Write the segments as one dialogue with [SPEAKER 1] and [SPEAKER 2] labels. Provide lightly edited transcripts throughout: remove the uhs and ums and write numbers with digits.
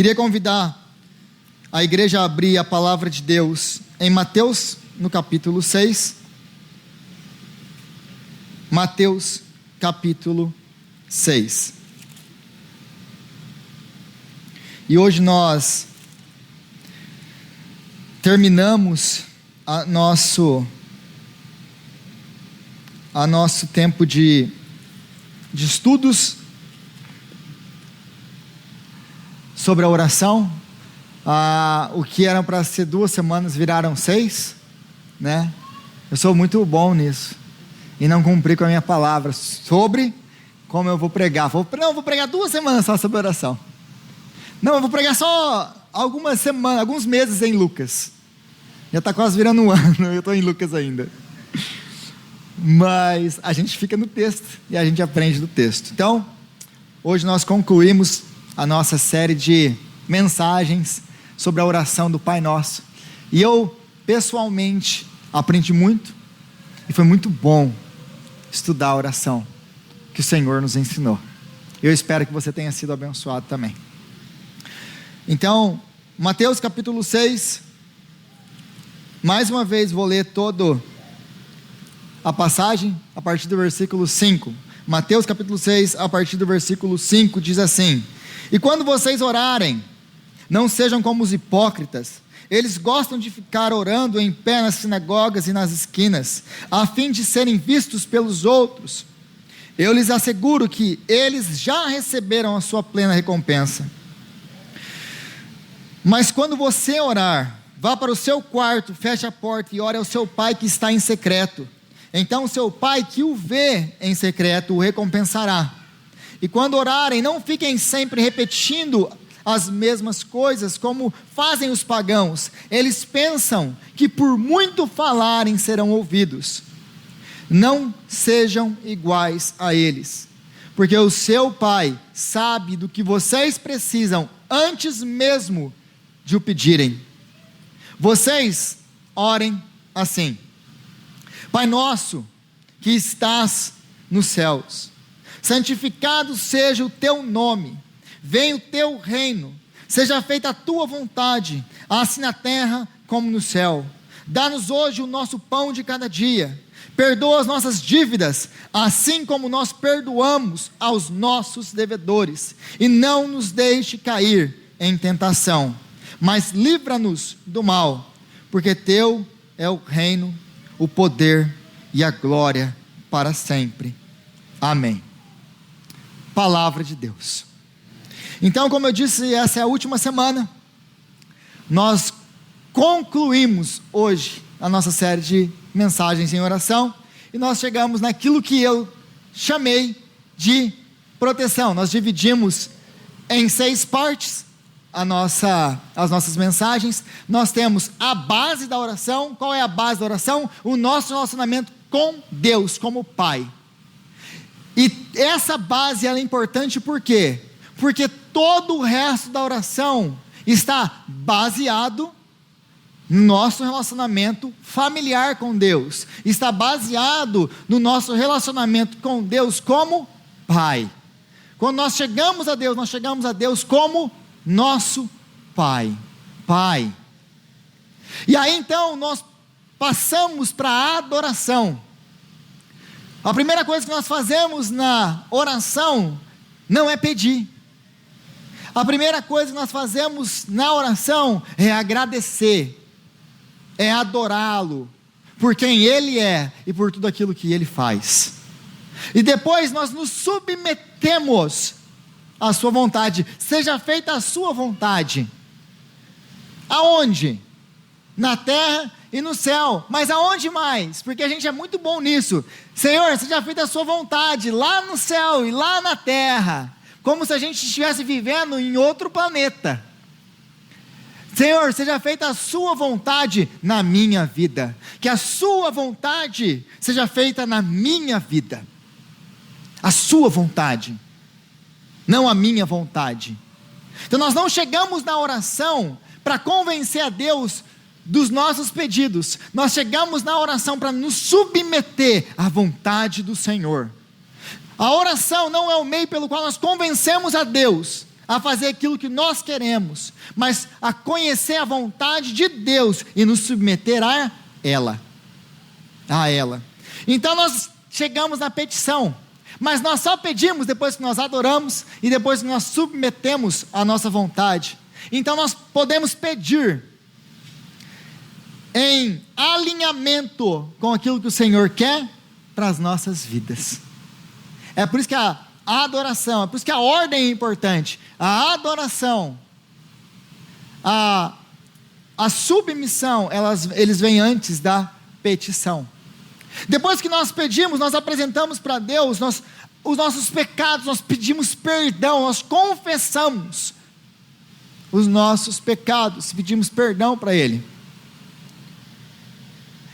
[SPEAKER 1] Queria convidar a igreja a abrir a palavra de Deus em Mateus, no capítulo 6. Mateus, capítulo 6. E hoje nós terminamos nosso tempo de estudos sobre a oração. O que eram para ser 2 semanas viraram 6, né? Eu sou muito bom nisso e não cumpri com a minha palavra sobre como eu vou pregar. Vou pregar 2 semanas só sobre oração. Não, eu vou pregar só algumas semanas, alguns meses em Lucas. Já está quase virando um ano, eu estou em Lucas ainda. Mas a gente fica no texto e a gente aprende do texto. Então, hoje nós concluímos a nossa série de mensagens sobre a oração do Pai Nosso. E eu, pessoalmente, aprendi muito. E foi muito bom estudar a oração que o Senhor nos ensinou. Eu espero que você tenha sido abençoado também. Então, Mateus capítulo 6. Mais uma vez vou ler toda a passagem a partir do versículo 5. Mateus capítulo 6, a partir do versículo 5, diz assim: E quando vocês orarem, não sejam como os hipócritas. Eles gostam de ficar orando em pé nas sinagogas e nas esquinas, a fim de serem vistos pelos outros. Eu lhes asseguro que eles já receberam a sua plena recompensa. Mas quando você orar, vá para o seu quarto, feche a porta e ore ao seu pai que está em secreto. Então o seu pai que o vê em secreto o recompensará. E quando orarem, não fiquem sempre repetindo as mesmas coisas como fazem os pagãos. Eles pensam que por muito falarem serão ouvidos. Não sejam iguais a eles, porque o seu pai sabe do que vocês precisam antes mesmo de o pedirem. Vocês orem assim: Pai nosso que estás nos céus, santificado seja o teu nome, venha o teu reino, seja feita a tua vontade, assim na terra como no céu. Dá-nos hoje o nosso pão de cada dia, perdoa as nossas dívidas, assim como nós perdoamos aos nossos devedores, e não nos deixe cair em tentação, mas livra-nos do mal, porque teu é o reino, o poder e a glória para sempre. Amém. Palavra de Deus. Então, como eu disse, essa é a última semana. Nós concluímos hoje a nossa série de mensagens em oração, e nós chegamos naquilo que eu chamei de proteção. Nós dividimos em 6 partes as nossas mensagens. Nós temos a base da oração. Qual é a base da oração? O nosso relacionamento com Deus como Pai. E essa base ela é importante por quê? Porque todo o resto da oração está baseado no nosso relacionamento familiar com Deus, está baseado no nosso relacionamento com Deus como Pai. Quando nós chegamos a Deus como nosso Pai. E aí então nós passamos para a adoração. A primeira coisa que nós fazemos na oração não é pedir. A primeira coisa que nós fazemos na oração é agradecer, é adorá-lo por quem Ele é e por tudo aquilo que Ele faz. E depois nós nos submetemos à sua vontade. Seja feita a sua vontade. Aonde? Na terra e no céu. Mas aonde mais? Porque a gente é muito bom nisso. Senhor, seja feita a sua vontade lá no céu e lá na terra, como se a gente estivesse vivendo em outro planeta. Senhor, seja feita a sua vontade na minha vida, que a sua vontade seja feita na minha vida, a sua vontade, não a minha vontade. Então nós não chegamos na oração para convencer a Deus dos nossos pedidos, nós chegamos na oração para nos submeter à vontade do Senhor. A oração não é o meio pelo qual nós convencemos a Deus a fazer aquilo que nós queremos, mas a conhecer a vontade de Deus e nos submeter a ela. Então nós chegamos na petição, mas nós só pedimos depois que nós adoramos e depois que nós submetemos a nossa vontade. Então nós podemos pedir em alinhamento com aquilo que o Senhor quer para as nossas vidas. É por isso que a adoração, é por isso que a ordem é importante. A adoração, a submissão, eles vêm antes da petição. Depois que nós pedimos, nós apresentamos para Deus os nossos pecados, nós pedimos perdão, nós confessamos os nossos pecados, pedimos perdão para Ele.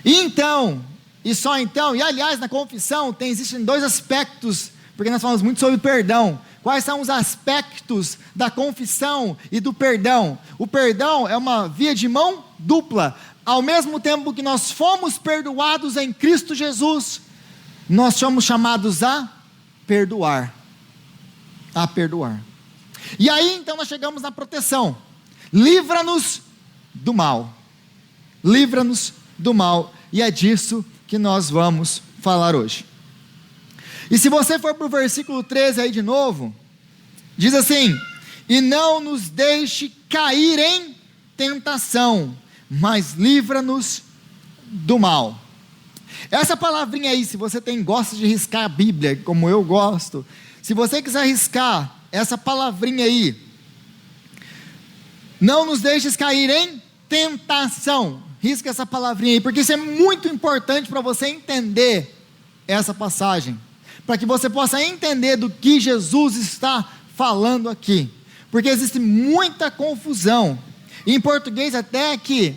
[SPEAKER 1] E então, e só então, e aliás na confissão existem dois aspectos, porque nós falamos muito sobre perdão. Quais são os aspectos da confissão e do perdão? O perdão é uma via de mão dupla. Ao mesmo tempo que nós fomos perdoados em Cristo Jesus, nós somos chamados a perdoar. A perdoar. E aí então nós chegamos na proteção. Livra-nos do mal. Livra-nos do mal. E é disso que nós vamos falar hoje. E se você for para o versículo 13 aí de novo, diz assim: e não nos deixe cair em tentação, mas livra-nos do mal. Essa palavrinha aí, se você gosta de riscar a Bíblia, como eu gosto, se você quiser riscar essa palavrinha aí, não nos deixes cair em tentação, risca essa palavrinha aí, porque isso é muito importante para você entender essa passagem, para que você possa entender do que Jesus está falando aqui, porque existe muita confusão, em português até que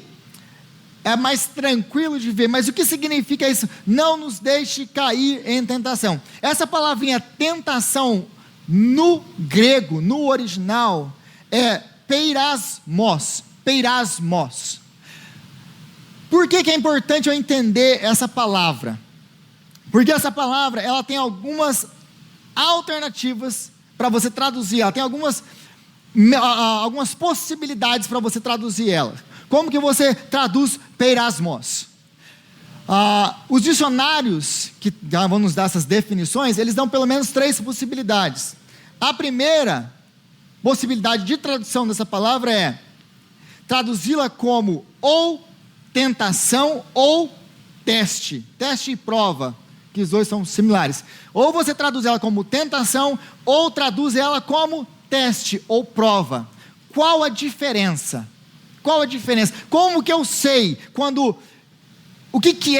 [SPEAKER 1] é mais tranquilo de ver, mas o que significa isso? Não nos deixe cair em tentação. Essa palavrinha tentação, no grego, no original, é peirasmos. Por que é importante eu entender essa palavra? Porque essa palavra, ela tem algumas alternativas para você traduzir, ela tem algumas possibilidades para você traduzir ela. Como que você traduz peirasmos? Os dicionários, que vão nos dar essas definições, eles dão pelo menos 3 possibilidades. A primeira possibilidade de tradução dessa palavra é traduzi-la como ou tentação ou teste e prova, que os dois são similares. Ou você traduz ela como tentação, ou traduz ela como teste ou prova. Qual a diferença? Como que eu sei quando...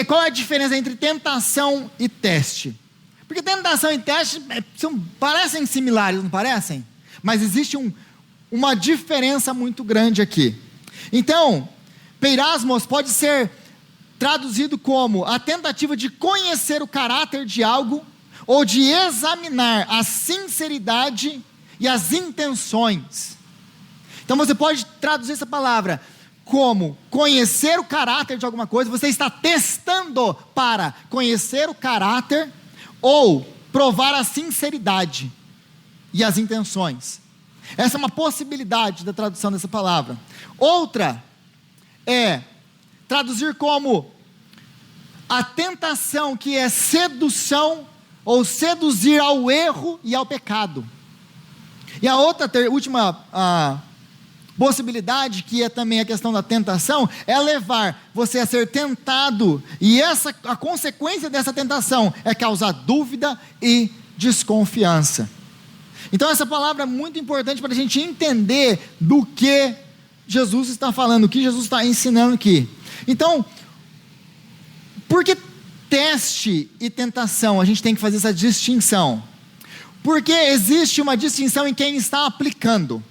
[SPEAKER 1] qual é a diferença entre tentação e teste? Porque tentação e teste parecem similares, não parecem? Mas existe uma diferença muito grande aqui. Então, peirasmos pode ser traduzido como a tentativa de conhecer o caráter de algo, ou de examinar a sinceridade e as intenções. Então você pode traduzir essa palavra como conhecer o caráter de alguma coisa, você está testando para conhecer o caráter, ou provar a sinceridade e as intenções. Essa é uma possibilidade da tradução dessa palavra. Outra é traduzir como a tentação, que é sedução, ou seduzir ao erro e ao pecado. E a última possibilidade, que é também a questão da tentação, é levar você a ser tentado, e a consequência dessa tentação é causar dúvida e desconfiança. Então essa palavra é muito importante para a gente entender do que Jesus está falando, o que Jesus está ensinando aqui. Então, por que teste e tentação? A gente tem que fazer essa distinção, porque existe uma distinção em quem está aplicando.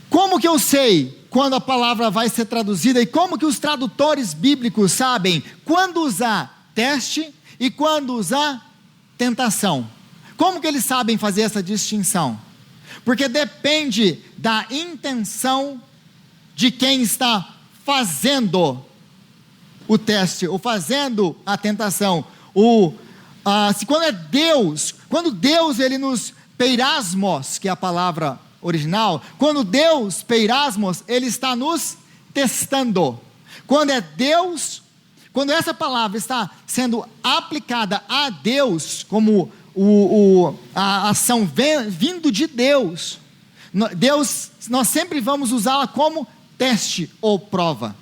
[SPEAKER 1] Como que eu sei quando a palavra vai ser traduzida, e como que os tradutores bíblicos sabem quando usar teste e quando usar tentação? Como que eles sabem fazer essa distinção? Porque depende da intenção de quem está fazendo o teste, ou fazendo a tentação. Quando Deus ele nos peirasmos, que é a palavra original, quando Deus, peirasmos, Ele está nos testando. Quando é Deus, quando essa palavra está sendo aplicada a Deus, como a ação vindo de Deus, nós sempre vamos usá-la como teste ou prova.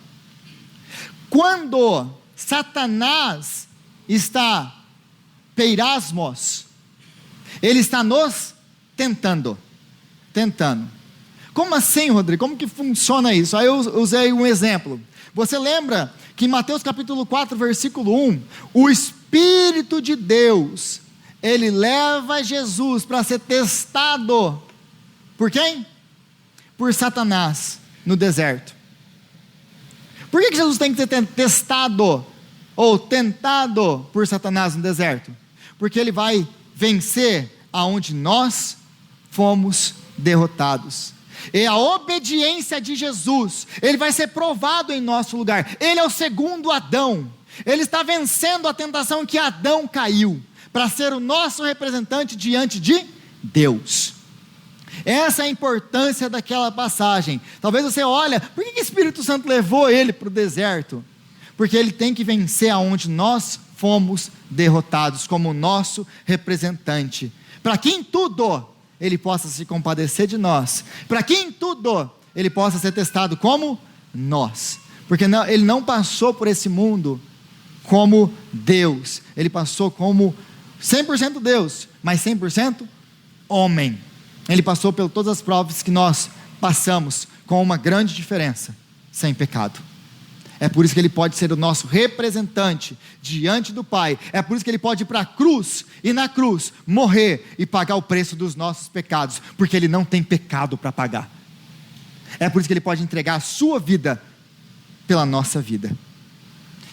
[SPEAKER 1] Quando Satanás está peirasmos, ele está nos tentando. Como assim, Rodrigo? Como que funciona isso? Aí eu usei um exemplo. Você lembra que em Mateus capítulo 4, versículo 1, o Espírito de Deus, ele leva Jesus para ser testado. Por quem? Por Satanás, no deserto. Por que Jesus tem que ser testado, ou tentado por Satanás no deserto? Porque ele vai vencer aonde nós fomos derrotados. E a obediência de Jesus, ele vai ser provado em nosso lugar. Ele é o segundo Adão. Ele está vencendo a tentação que Adão caiu, para ser o nosso representante diante de Deus. Essa é a importância daquela passagem. Talvez você olhe, por que o Espírito Santo levou ele para o deserto? Porque ele tem que vencer aonde nós fomos derrotados, como nosso representante, para que em tudo ele possa se compadecer de nós, para que em tudo ele possa ser testado como nós, porque ele não passou por esse mundo como Deus, ele passou como 100% Deus, mas 100% homem. Ele passou por todas as provas que nós passamos, com uma grande diferença: sem pecado. É por isso que ele pode ser o nosso representante diante do Pai. É por isso que ele pode ir para a cruz, e na cruz morrer e pagar o preço dos nossos pecados, porque ele não tem pecado para pagar. É por isso que ele pode entregar a sua vida pela nossa vida,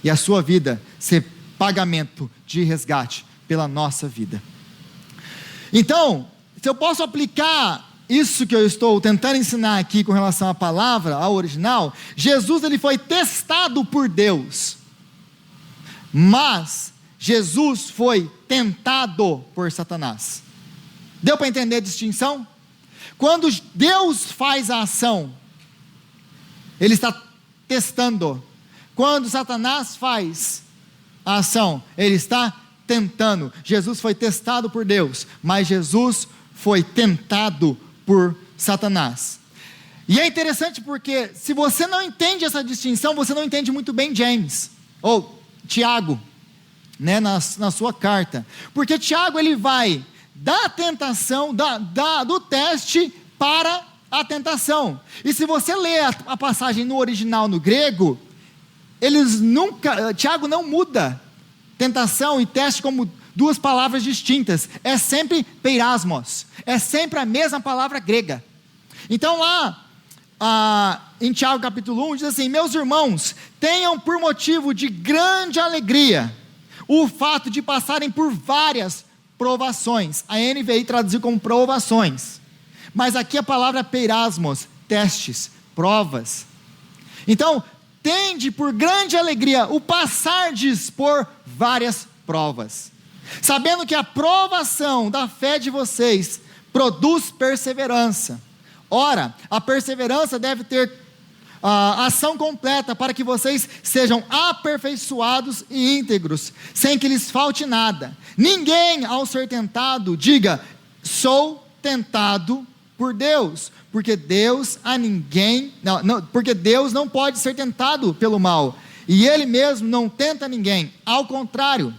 [SPEAKER 1] e a sua vida ser pagamento de resgate pela nossa vida. Então, se eu posso aplicar isso que eu estou tentando ensinar aqui com relação à palavra, ao original, Jesus ele foi testado por Deus, mas Jesus foi tentado por Satanás. Deu para entender a distinção? Quando Deus faz a ação, ele está testando. Quando Satanás faz a ação, ele está tentando. Jesus foi testado por Deus, mas Jesus foi tentado por Satanás. E é interessante porque se você não entende essa distinção, você não entende muito bem James, ou Tiago, né, na sua carta, porque Tiago ele vai da tentação, do teste para a tentação. E se você ler a passagem no original, no grego, Tiago não muda tentação e teste como duas palavras distintas, é sempre peirasmos, é sempre a mesma palavra grega. Então lá, em Tiago capítulo 1, diz assim: meus irmãos, tenham por motivo de grande alegria o fato de passarem por várias provações. A NVI traduziu como provações, mas aqui a palavra é peirasmos, testes, provas. Então, tende por grande alegria o passardes por várias provas, sabendo que a provação da fé de vocês produz perseverança. Ora, a perseverança deve ter ação completa, para que vocês sejam aperfeiçoados e íntegros, sem que lhes falte nada. Ninguém, ao ser tentado, diga: sou tentado por Deus, porque Deus porque Deus não pode ser tentado pelo mal, e Ele mesmo não tenta ninguém. Ao contrário,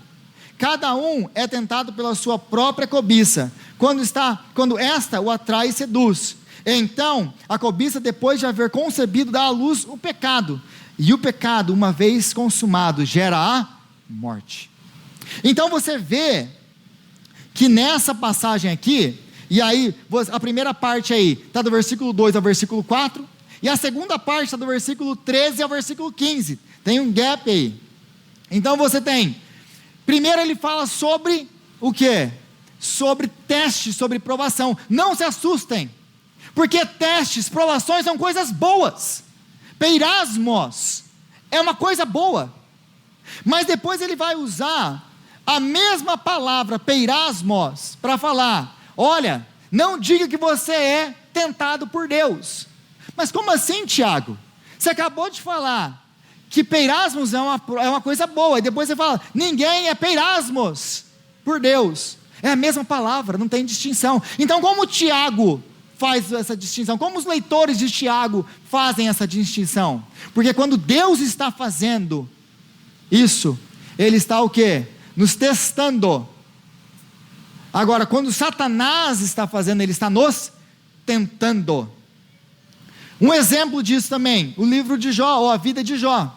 [SPEAKER 1] cada um é tentado pela sua própria cobiça, quando esta o atrai e seduz. Então, a cobiça, depois de haver concebido, dá à luz o pecado. E o pecado, uma vez consumado, gera a morte. Então você vê que nessa passagem aqui, e aí, a primeira parte aí, está do versículo 2 ao versículo 4, e a segunda parte está do versículo 13 ao versículo 15. Tem um gap aí. Então você tem, primeiro ele fala sobre o quê? Sobre teste, sobre provação. Não se assustem, porque testes, provações são coisas boas. Peirasmos é uma coisa boa, mas depois ele vai usar a mesma palavra peirasmos para falar: olha, não diga que você é tentado por Deus. Mas como assim, Tiago? Você acabou de falar que peirasmos é uma coisa boa, e depois você fala, ninguém é peirasmos por Deus. É a mesma palavra, não tem distinção. Então como Tiago faz essa distinção? Como os leitores de Tiago fazem essa distinção? Porque quando Deus está fazendo isso, Ele está o quê? Nos testando. Agora, quando Satanás está fazendo, ele está nos tentando. Um exemplo disso também, o livro de Jó, ou a vida de Jó.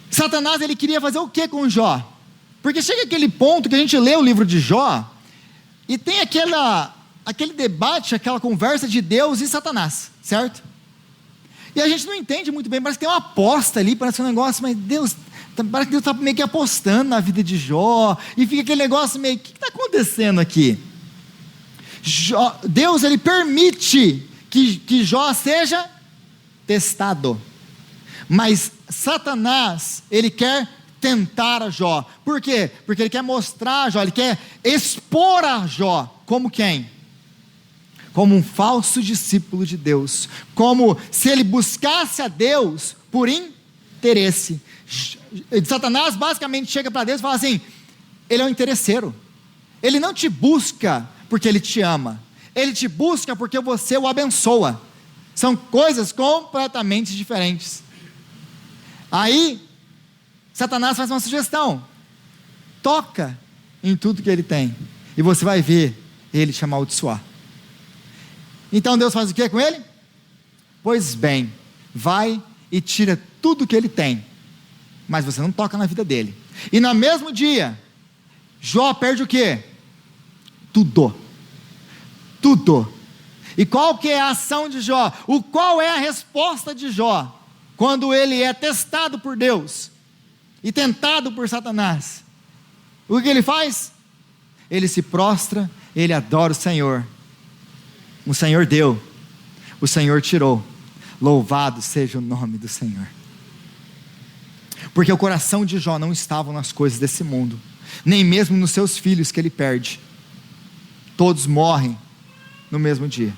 [SPEAKER 1] Satanás, ele queria fazer o que com Jó? Porque chega aquele ponto que a gente lê o livro de Jó, e tem aquele debate, aquela conversa de Deus e Satanás, certo? E a gente não entende muito bem, parece que tem uma aposta ali, parece um negócio, mas parece que Deus está meio que apostando na vida de Jó, e fica aquele negócio meio, o que está acontecendo aqui? Deus, ele permite que Jó seja testado, mas Satanás, ele quer tentar a Jó. Por quê? Porque ele quer mostrar a Jó, ele quer expor a Jó como quem? Como um falso discípulo de Deus, como se ele buscasse a Deus por interesse. Satanás basicamente chega para Deus e fala assim, ele é um interesseiro, ele não te busca porque ele te ama, ele te busca porque você o abençoa. São coisas completamente diferentes. Aí Satanás faz uma sugestão, toca em tudo que ele tem, e você vai ver ele te amaldiçoar. Então Deus faz o que com ele? Pois bem, vai e tira tudo que ele tem, mas você não toca na vida dele. E no mesmo dia, Jó perde o que? Tudo. E qual que é a ação de Jó? Qual é a resposta de Jó quando ele é testado por Deus e tentado por Satanás? O que ele faz? Ele se prostra, ele adora o Senhor. O Senhor deu, o Senhor tirou, louvado seja o nome do Senhor. Porque o coração de Jó não estava nas coisas desse mundo, nem mesmo nos seus filhos que ele perde. Todos morrem no mesmo dia.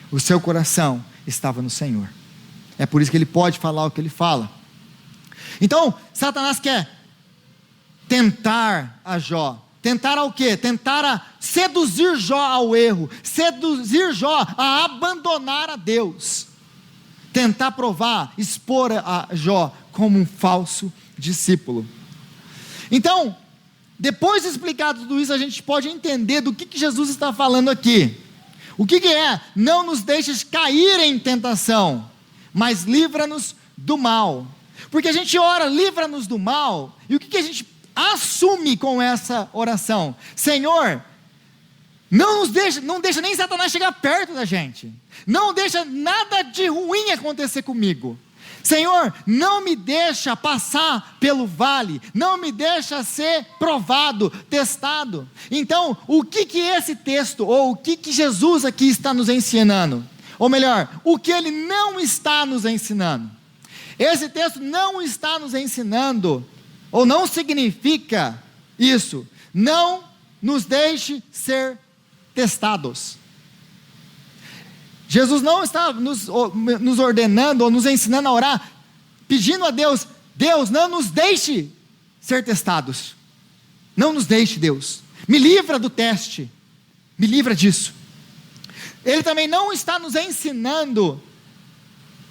[SPEAKER 1] O seu coração estava no Senhor. É por isso que ele pode falar o que ele fala. Então, Satanás quer tentar a Jó. Tentar ao quê? Tentar a seduzir Jó ao erro, seduzir Jó a abandonar a Deus, tentar provar, expor a Jó como um falso discípulo. Então, depois de explicar tudo isso, a gente pode entender do que Jesus está falando aqui. O que é? Não nos deixes cair em tentação, mas livra-nos do mal. Porque a gente ora, livra-nos do mal, e o que a gente assume com essa oração? Senhor, não deixa nem Satanás chegar perto da gente, não deixa nada de ruim acontecer comigo. Senhor, não me deixa passar pelo vale, não me deixa ser provado, testado. Então, o que esse texto, ou o que Jesus aqui está nos ensinando? Ou melhor, o que ele não está nos ensinando? Esse texto não está nos ensinando, ou não significa isso, não nos deixe ser testados. Jesus não está nos ordenando, ou nos ensinando a orar, pedindo a Deus, Deus, não nos deixe ser testados, não nos deixe, Deus, me livra do teste, me livra disso. Ele também não está nos ensinando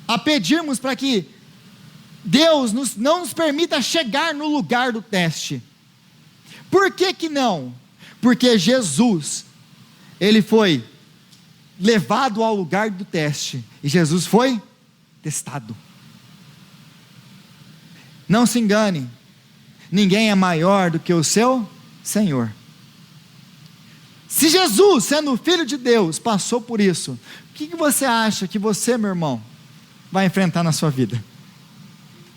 [SPEAKER 1] a pedirmos para que Deus não nos permita chegar no lugar do teste. Por que não? Porque Jesus, ele foi levado ao lugar do teste, e Jesus foi testado. Não se engane, ninguém é maior do que o seu Senhor. Se Jesus, sendo filho de Deus, passou por isso, o que você acha que você, meu irmão, vai enfrentar na sua vida?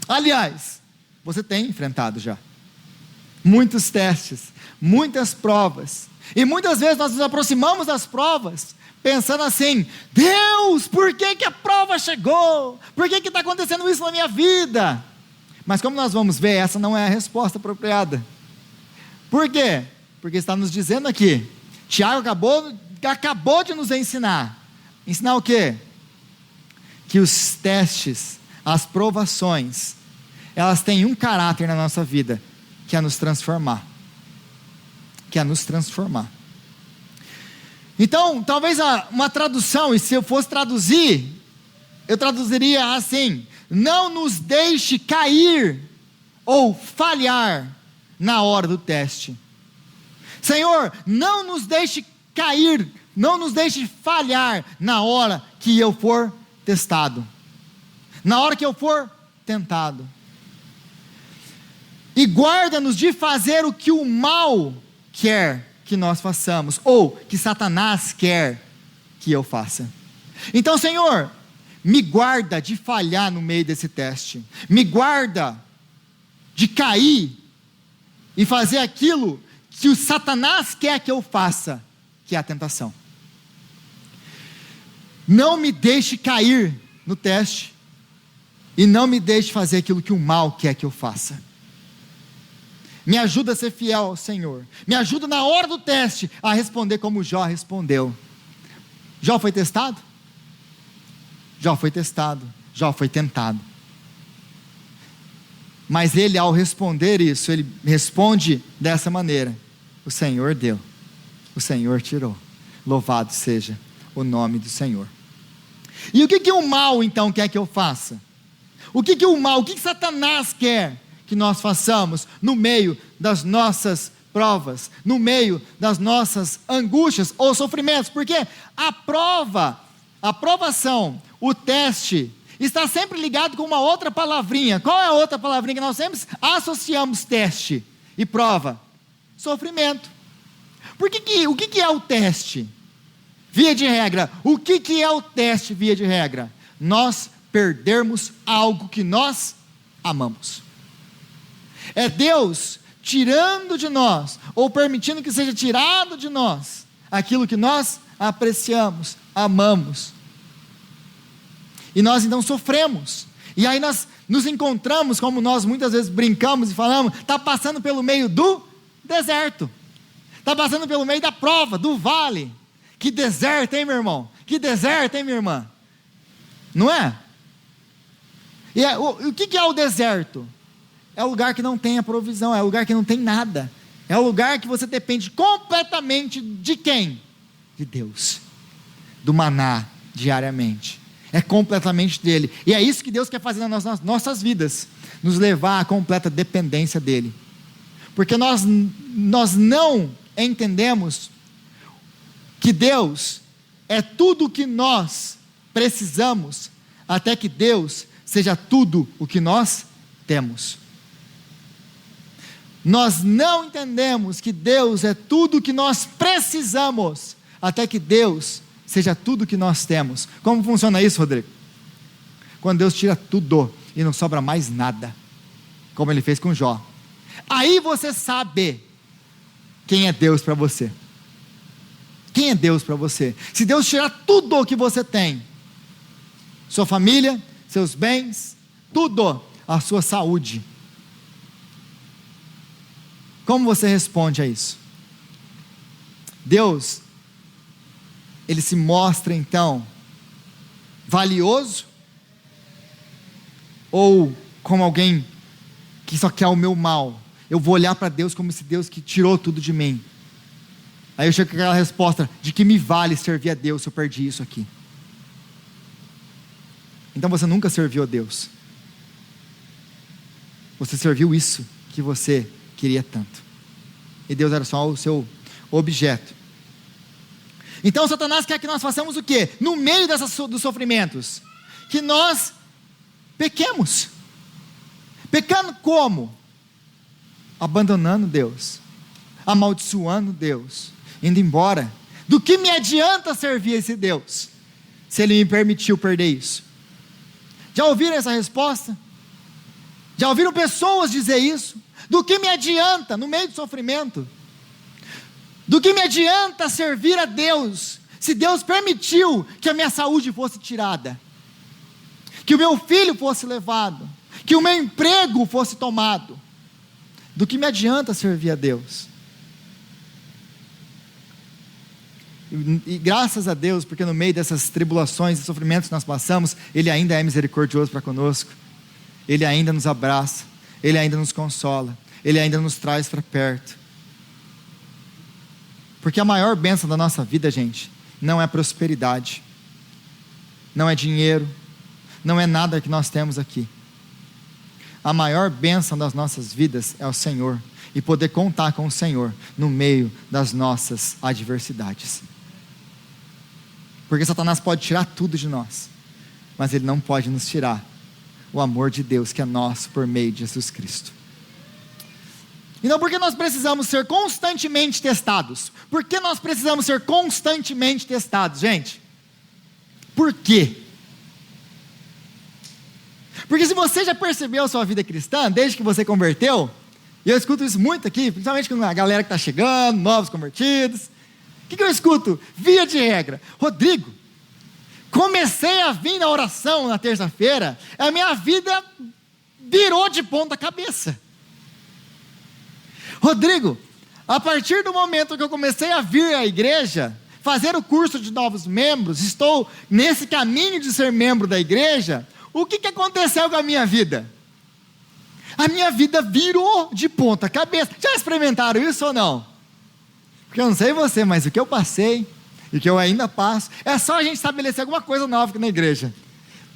[SPEAKER 1] Aliás, você tem enfrentado já muitos testes, muitas provas, e muitas vezes nós nos aproximamos das provas pensando assim: Deus, por que a prova chegou? Por que está acontecendo isso na minha vida? Mas como nós vamos ver, essa não é a resposta apropriada. Por quê? Porque está nos dizendo aqui Tiago acabou de nos ensinar. Ensinar o quê? Que os testes, as provações, elas têm um caráter na nossa vida, que é nos transformar. Que é nos transformar. Então, talvez uma tradução, e se eu fosse traduzir, eu traduziria assim: não nos deixe cair ou falhar na hora do teste. Senhor, não nos deixe cair, não nos deixe falhar na hora que eu for testado, na hora que eu for tentado. E guarda-nos de fazer o que o mal quer que nós façamos, ou que Satanás quer que eu faça. Então, Senhor, me guarda de falhar no meio desse teste, me guarda de cair e fazer aquilo que o Satanás quer que eu faça, que é a tentação. Não me deixe cair no teste, e não me deixe fazer aquilo que o mal quer que eu faça. Me ajuda a ser fiel ao Senhor, me ajuda na hora do teste a responder como Jó respondeu. Jó foi testado? Jó foi testado, Jó foi tentado. Mas ele, ao responder isso, ele responde dessa maneira: o Senhor deu, o Senhor tirou, louvado seja o nome do Senhor. E o que o mal então quer que eu faça? O que Satanás quer que nós façamos no meio das nossas provas, no meio das nossas angústias ou sofrimentos? Porque a provação, o teste, está sempre ligado com uma outra palavrinha. Qual é a outra palavrinha que nós sempre associamos teste e prova? Sofrimento. O que é o teste? Via de regra, o que é o teste via de regra? Nós perdermos algo que nós amamos. É Deus tirando de nós, ou permitindo que seja tirado de nós, aquilo que nós apreciamos, amamos. E nós então sofremos, e aí nós nos encontramos, como nós muitas vezes brincamos e falamos, está passando pelo meio do deserto, está passando pelo meio da prova, do vale. Que deserto, hein, meu irmão? Que deserto, hein, minha irmã? Não é? E o que é o deserto? É o lugar que não tem a provisão, é o lugar que não tem nada, é o lugar que você depende completamente de quem? De Deus, do maná diariamente, é completamente dele, e é isso que Deus quer fazer nas nossas vidas, nos levar à completa dependência dele, porque nós não entendemos que Deus é tudo o que nós precisamos, até que Deus seja tudo o que nós temos. Nós não entendemos que Deus é tudo o que nós precisamos, até que Deus seja tudo o que nós temos. Como funciona isso, Rodrigo? Quando Deus tira tudo e não sobra mais nada, como Ele fez com Jó. Aí você sabe quem é Deus para você. Quem é Deus para você? Se Deus tirar tudo o que você tem, sua família, seus bens, tudo, a sua saúde, como você responde a isso? Deus, Ele se mostra então valioso, ou como alguém que só quer o meu mal? Eu vou olhar para Deus como esse Deus que tirou tudo de mim. Aí eu chego com aquela resposta: de que me vale servir a Deus se eu perdi isso aqui? Então você nunca serviu a Deus, você serviu isso que você queria tanto, e Deus era só o seu objeto. Então Satanás quer que nós façamos o quê? No meio dos sofrimentos, que nós pequemos. Pecando como? Abandonando Deus, amaldiçoando Deus, indo embora. Do que me adianta servir esse Deus, se Ele me permitiu perder isso? Já ouviram essa resposta? Já ouviram pessoas dizer isso? Do que me adianta no meio do sofrimento? Do que me adianta servir a Deus, se Deus permitiu que a minha saúde fosse tirada, que o meu filho fosse levado, que o meu emprego fosse tomado? Do que me adianta servir a Deus? E graças a Deus, porque no meio dessas tribulações e sofrimentos que nós passamos, Ele ainda é misericordioso para conosco. Ele ainda nos abraça, Ele ainda nos consola, Ele ainda nos traz para perto. Porque a maior bênção da nossa vida, gente, não é prosperidade, não é dinheiro, não é nada que nós temos aqui. A maior bênção das nossas vidas é o Senhor, e poder contar com o Senhor no meio das nossas adversidades. Porque Satanás pode tirar tudo de nós, mas ele não pode nos tirar o amor de Deus que é nosso por meio de Jesus Cristo. Então, por que nós precisamos ser constantemente testados? Por que nós precisamos ser constantemente testados, gente? Por quê? Porque se você já percebeu a sua vida cristã, desde que você converteu, e eu escuto isso muito aqui, principalmente com a galera que está chegando, novos convertidos, o que eu escuto? Via de regra, Rodrigo, comecei a vir na oração na terça-feira, a minha vida virou de ponta cabeça. Rodrigo, a partir do momento que eu comecei a vir à igreja, fazer o curso de novos membros, estou nesse caminho de ser membro da igreja, o que aconteceu com a minha vida? A minha vida virou de ponta cabeça. Já experimentaram isso ou não? Porque eu não sei você, mas o que eu passei, e o que eu ainda passo, é só a gente estabelecer alguma coisa nova aqui na igreja.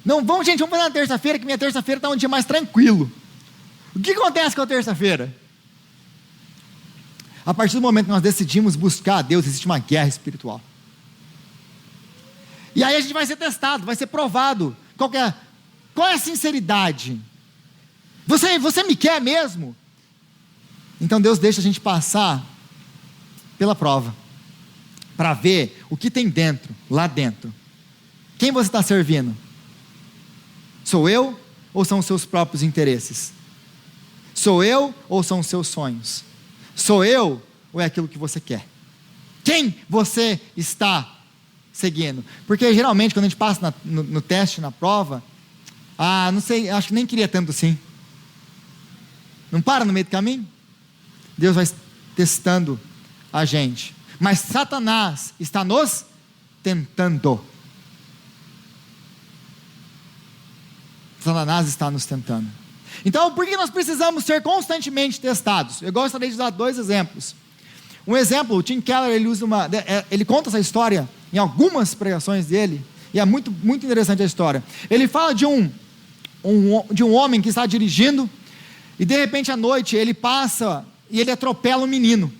[SPEAKER 1] Não vamos, gente, vamos fazer na terça-feira, que minha terça-feira está um dia mais tranquilo. O que acontece com a terça-feira? A partir do momento que nós decidimos buscar a Deus, existe uma guerra espiritual. E aí a gente vai ser testado, vai ser provado. Qual é a sinceridade? Você me quer mesmo? Então Deus deixa a gente passar pela prova, para ver o que tem dentro, lá dentro. Quem você está servindo? Sou eu ou são os seus próprios interesses? Sou eu ou são os seus sonhos? Sou eu ou é aquilo que você quer? Quem você está seguindo? Porque geralmente quando a gente passa no teste, na prova, não sei, acho que nem queria tanto assim. Não para no meio do caminho? Deus vai testando a gente. Mas Satanás está nos tentando. Satanás está nos tentando. Então, por que nós precisamos ser constantemente testados? Eu gostaria de dar 2 exemplos. Um exemplo, o Tim Keller, ele conta essa história em algumas pregações dele, e é muito, muito interessante a história. Ele fala de um homem que está dirigindo, e de repente à noite ele passa e ele atropela um menino.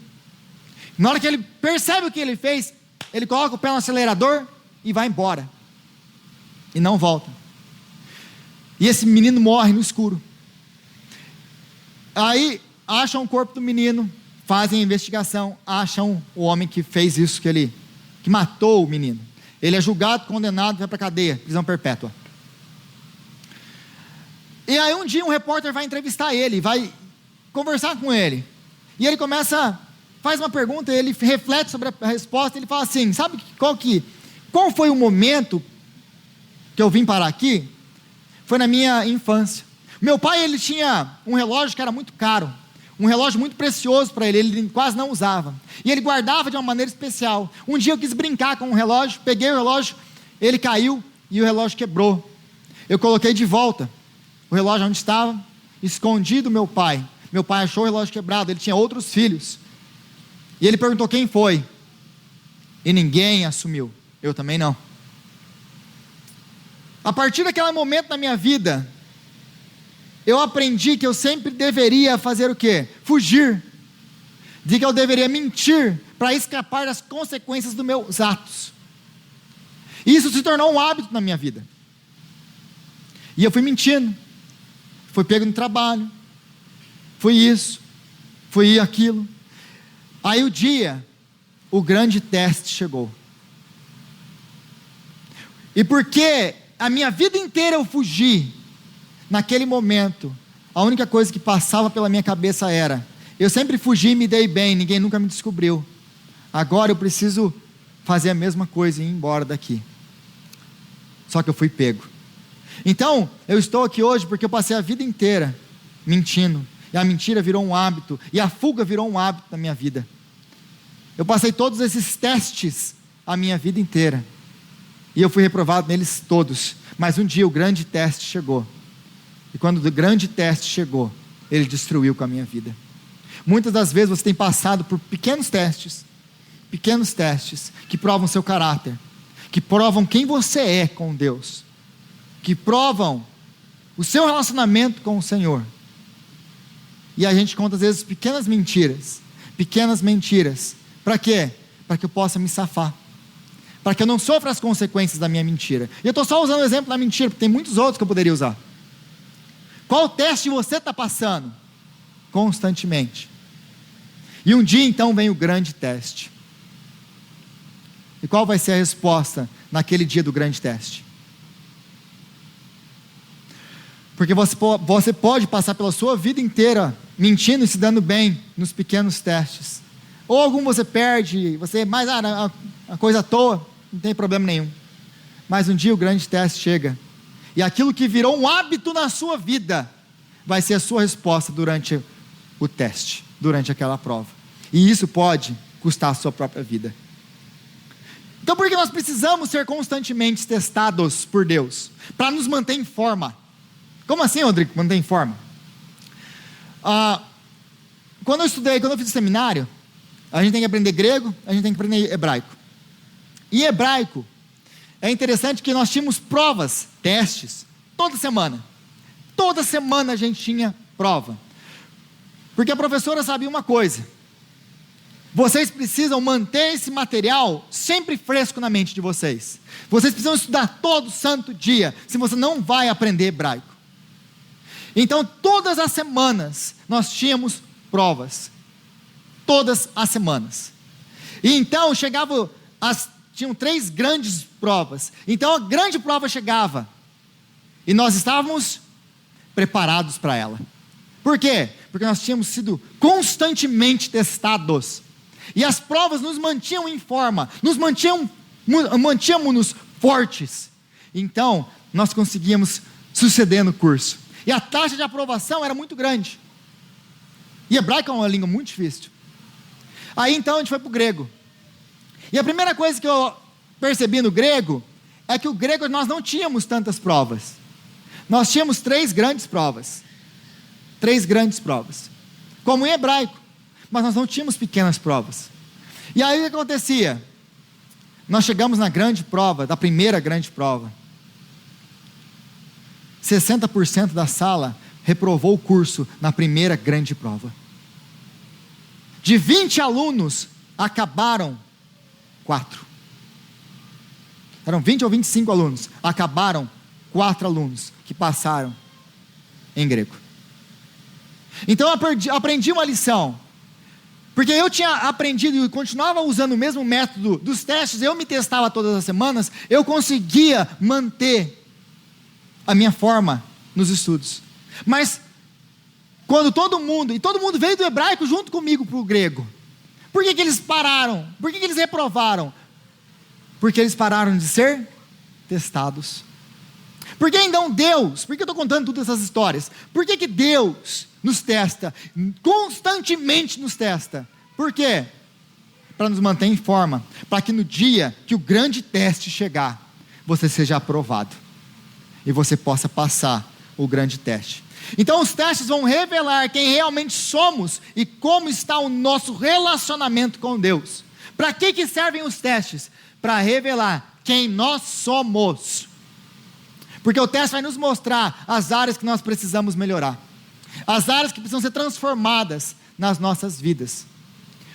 [SPEAKER 1] Na hora que ele percebe o que ele fez, ele coloca o pé no acelerador e vai embora, e não volta. E esse menino morre no escuro. Aí acham o corpo do menino, fazem a investigação, acham o homem que fez isso, que matou o menino. Ele é julgado, condenado, vai para a cadeia, prisão perpétua. E aí um dia um repórter vai entrevistar ele, vai conversar com ele, e ele faz uma pergunta, ele reflete sobre a resposta, ele fala assim, sabe qual foi o momento que eu vim parar aqui? Foi na minha infância. Meu pai, ele tinha um relógio que era muito caro, um relógio muito precioso para ele quase não usava, e ele guardava de uma maneira especial. Um dia eu quis brincar com o relógio, peguei o relógio, ele caiu e o relógio quebrou. Eu coloquei de volta o relógio onde estava, escondi do meu pai. Meu pai achou o relógio quebrado, ele tinha outros filhos, e ele perguntou quem foi, e ninguém assumiu, eu também não. A partir daquele momento na minha vida, eu aprendi que eu sempre deveria fazer o quê? Fugir, de que eu deveria mentir, para escapar das consequências dos meus atos. E isso se tornou um hábito na minha vida, e eu fui mentindo, fui pego no trabalho, fui isso, fui aquilo. Aí o grande teste chegou, e porque a minha vida inteira eu fugi, naquele momento, a única coisa que passava pela minha cabeça era, eu sempre fugi e me dei bem, ninguém nunca me descobriu, agora eu preciso fazer a mesma coisa e ir embora daqui. Só que eu fui pego. Então, eu estou aqui hoje porque eu passei a vida inteira mentindo, e a mentira virou um hábito, e a fuga virou um hábito na minha vida. Eu passei todos esses testes a minha vida inteira. E eu fui reprovado neles todos. Mas um dia o grande teste chegou. E quando o grande teste chegou, ele destruiu com a minha vida. Muitas das vezes você tem passado por pequenos testes que provam seu caráter, que provam quem você é com Deus, que provam o seu relacionamento com o Senhor. E a gente conta às vezes pequenas mentiras, para quê? Para que eu possa me safar, para que eu não sofra as consequências da minha mentira. E eu estou só usando o exemplo da mentira, porque tem muitos outros que eu poderia usar. Qual teste você está passando? Constantemente. E um dia então vem o grande teste. E qual vai ser a resposta naquele dia do grande teste? Porque você pode passar pela sua vida inteira mentindo e se dando bem nos pequenos testes. Ou algum você perde, você mais a coisa à toa, não tem problema nenhum. Mas um dia o grande teste chega. E aquilo que virou um hábito na sua vida vai ser a sua resposta durante o teste, durante aquela prova. E isso pode custar a sua própria vida. Então por que nós precisamos ser constantemente testados por Deus? Para nos manter em forma. Como assim, Rodrigo, manter em forma? Quando eu fiz o seminário, a gente tem que aprender grego, a gente tem que aprender hebraico. E hebraico, é interessante que nós tínhamos provas, testes, toda semana. Toda semana a gente tinha prova. Porque a professora sabia uma coisa: vocês precisam manter esse material sempre fresco na mente de vocês. Vocês precisam estudar todo santo dia, se você não vai aprender hebraico. Então todas as semanas nós tínhamos provas. Todas as semanas. E então tinham 3 grandes provas. Então a grande prova chegava. E nós estávamos preparados para ela. Por quê? Porque nós tínhamos sido constantemente testados. E as provas nos mantinham em forma, mantíamos-nos fortes. Então nós conseguíamos suceder no curso. E a taxa de aprovação era muito grande. E hebraico é uma língua muito difícil. Aí então a gente foi para o grego. E a primeira coisa que eu percebi no grego é que o grego nós não tínhamos tantas provas. Nós tínhamos 3 grandes provas. 3 grandes provas. Como em hebraico. Mas nós não tínhamos pequenas provas. E aí o que acontecia? Nós chegamos na grande prova, da primeira grande prova. 60% da sala reprovou o curso na primeira grande prova. De 20 alunos, acabaram 4. Eram 20 ou 25 alunos, acabaram 4 alunos que passaram em grego. Então eu aprendi uma lição. Porque eu tinha aprendido e continuava usando o mesmo método dos testes, eu me testava todas as semanas, eu conseguia manter a minha forma nos estudos. Mas quando todo mundo veio do hebraico junto comigo para o grego, por que eles pararam? Por que eles reprovaram? Porque eles pararam de ser testados. Por que então Deus, por que eu estou contando todas essas histórias? Por que Deus nos testa, constantemente nos testa? Por quê? Para nos manter em forma, para que no dia que o grande teste chegar, você seja aprovado, e você possa passar o grande teste. Então os testes vão revelar quem realmente somos, e como está o nosso relacionamento com Deus. Para que servem os testes? Para revelar quem nós somos. Porque o teste vai nos mostrar as áreas que nós precisamos melhorar, as áreas que precisam ser transformadas nas nossas vidas.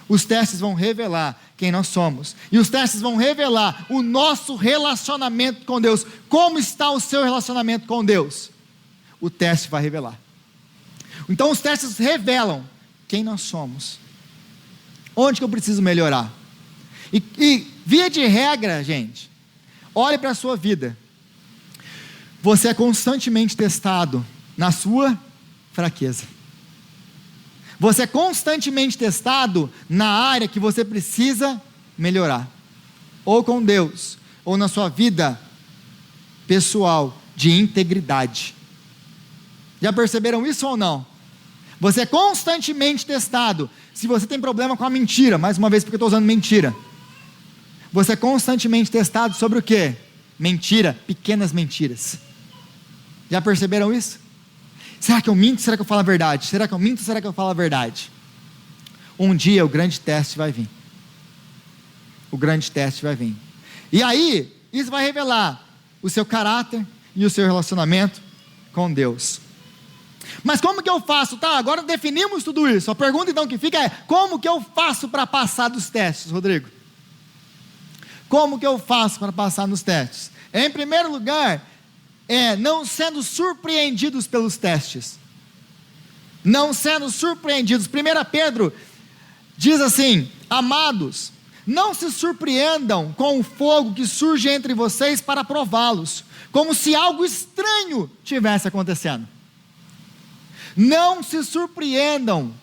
[SPEAKER 1] Os testes vão revelar quem nós somos, e os testes vão revelar o nosso relacionamento com Deus. Como está o seu relacionamento com Deus? O teste vai revelar. Então os testes revelam quem nós somos, onde que eu preciso melhorar. E via de regra, gente, olhe para a sua vida. Você é constantemente testado na sua fraqueza. Você é constantemente testado na área que você precisa melhorar, ou com Deus, ou na sua vida pessoal de integridade. Já perceberam isso ou não? Você é constantemente testado. Se você tem problema com a mentira, mais uma vez porque eu estou usando mentira, você é constantemente testado sobre o quê? Mentira, pequenas mentiras. Já perceberam isso? Será que eu minto? Será que eu falo a verdade? Será que eu minto? Será que eu falo a verdade? Um dia o grande teste vai vir. O grande teste vai vir. E aí, isso vai revelar o seu caráter e o seu relacionamento com Deus. Mas como que eu faço? Tá, agora definimos tudo isso. A pergunta então que fica é: como que eu faço para passar dos testes, Rodrigo? Como que eu faço para passar nos testes? Em primeiro lugar, não sendo surpreendidos pelos testes. Não sendo surpreendidos. 1 Pedro diz assim: amados, não se surpreendam com o fogo que surge entre vocês para prová-los, como se algo estranho tivesse acontecendo. Não se surpreendam